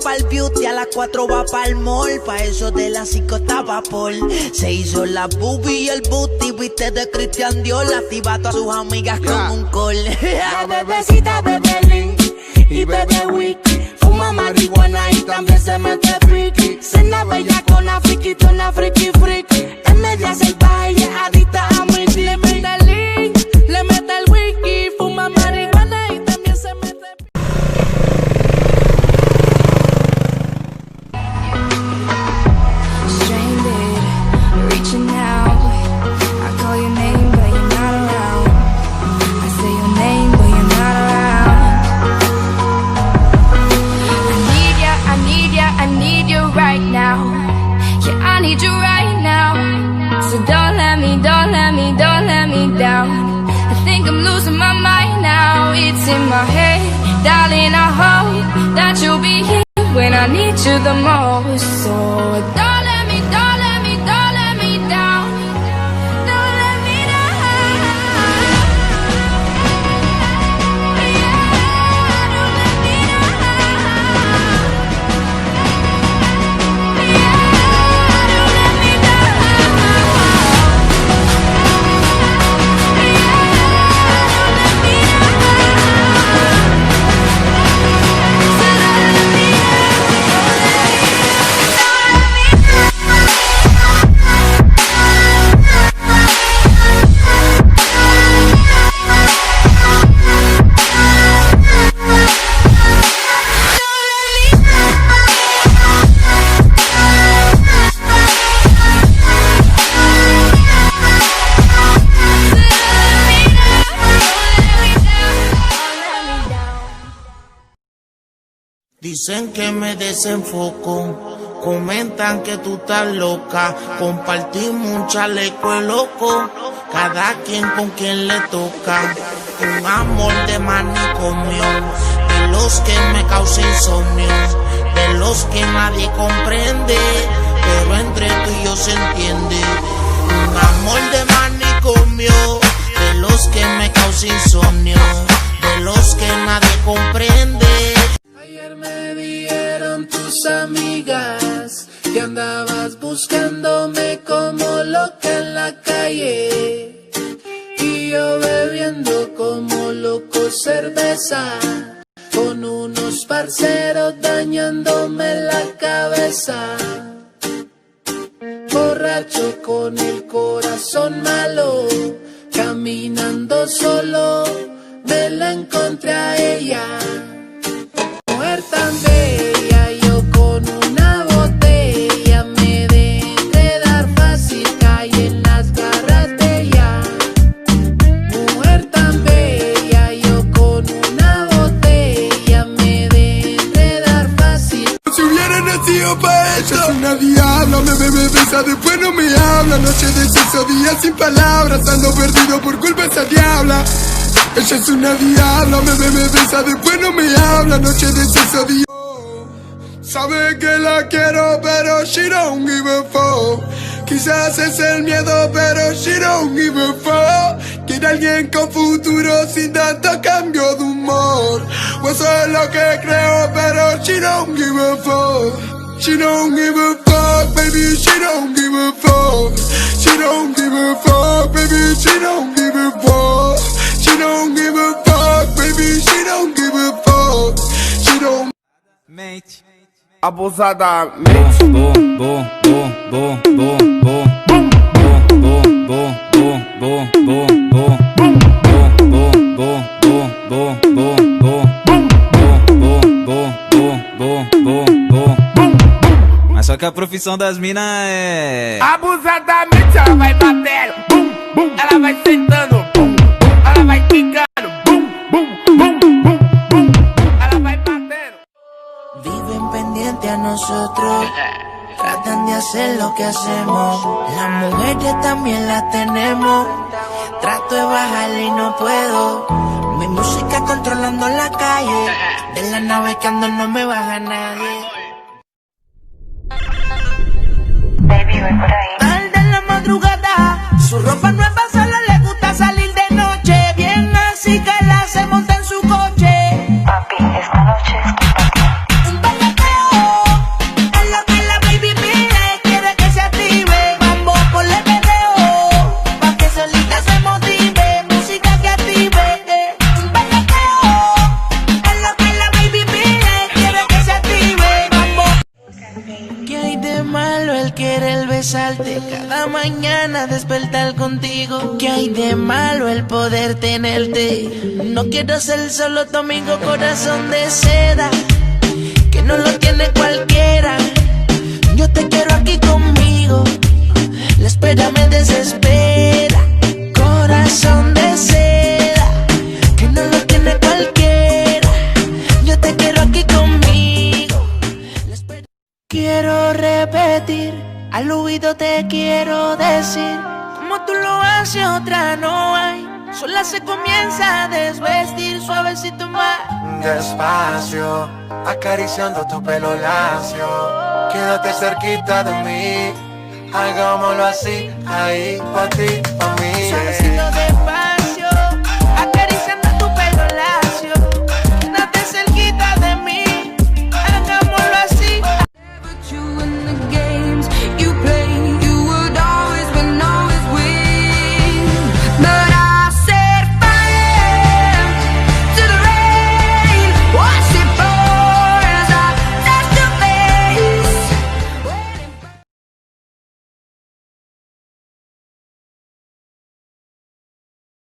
pa'l beauty, a las 4 va pa'l mall. Pa' eso de las 5 estaba Paul. Se hizo la boobie y el booty, viste de Christian Dior. Activa a todas sus amigas con un call. La bebecita bebe Lin y bebe wiki. Fuma marihuana y también se mete friki. Cena bella con la friki, tona friki friki. Es media salvaje y es adicta a mi le mete el Lin, le mete el wiki. Fuma marihuana y también se mete. In my head, darling, I hope that you'll be here when I need you the most. So don't let me, don't let me, don't let me down. Don't let me down. Yeah, don't let me down. Yeah, don't let me down. Dicen que me desenfoco, comentan que tú estás loca. Compartimos un chaleco loco, cada quien con quien le toca. Un amor de manicomio, de los que me causa insomnio, de los que nadie comprende, pero entre tú y yo se entiende. Un amor de manicomio, de los que me causa insomnio, de los que nadie comprende. Ayer me dijeron tus amigas que andabas buscándome como loca en la calle, y yo bebiendo como loco cerveza, con unos parceros dañándome la cabeza. Borracho con el corazón malo, caminando solo, me la encontré a ella. Mujer tan bella, yo con una botella me dejé dar fácil, caí en las garras de ella. Mujer tan bella, yo con una botella me dejé dar fácil. Si hubiera nacido pa' ella, es una diabla, me besa, después no me habla. Noche de sexo, día sin palabras, ando perdido por culpa de esa diabla. Ella es una diabla, me besa, después no me habla. Noche de sexo, día. Sabe que la quiero, pero she don't give a fuck. Quizás es el miedo, pero she don't give a fuck. Quiere alguien con futuro sin tanto cambio de humor. O eso es lo que creo, pero she don't give a fuck. She don't give a fuck, baby, she don't give a fuck. She don't give a fuck, baby, she don't give a fuck. She don't give a fuck, baby, she don't give a fuck. She don't. Mente. Abusadamente. Boom, boom, boom, boom, boom, boom, boom, boom, boom, boom, boom, boom, boom, boom, boom, boom, boom, boom, boom, boom. Mas só que a profissão das minas é Abusadamente ela vai batendo, bum, bum. Ela vai sentando, bum, bum. Ela vai quicando, bum, bum, bum, bum, bum. Ela vai batendo. Viven pendiente a nosotros, tratan de hacer lo que hacemos. Las mujeres también las tenemos, trato de bajarle y no puedo. Mi música controlando la calle, de la nave que ando no me baja nadie. Baby, voy por ahí. Tarde en la madrugada, su ropa nueva solo le gusta salir de noche. Bien así que la se monta en su coche. Papi, esta noche es culpa tuya. Un bellaqueo malo el querer besarte, cada mañana despertar contigo? ¿Qué hay de malo el poder tenerte? No quiero ser solo tu amigo, corazón de seda, que no lo tiene cualquiera. Yo te quiero aquí conmigo, la espera me desespera. Corazón de seda, que no lo tiene cualquiera. Yo te quiero aquí conmigo, la espera. Quiero repetir, al oído te quiero decir, como tú lo haces otra no hay. Sola se comienza a desvestir, suavecito más. Despacio, acariciando tu pelo lacio. Quédate cerquita de mí, hagámoslo así, ahí, pa' ti, pa' mí. Suavecito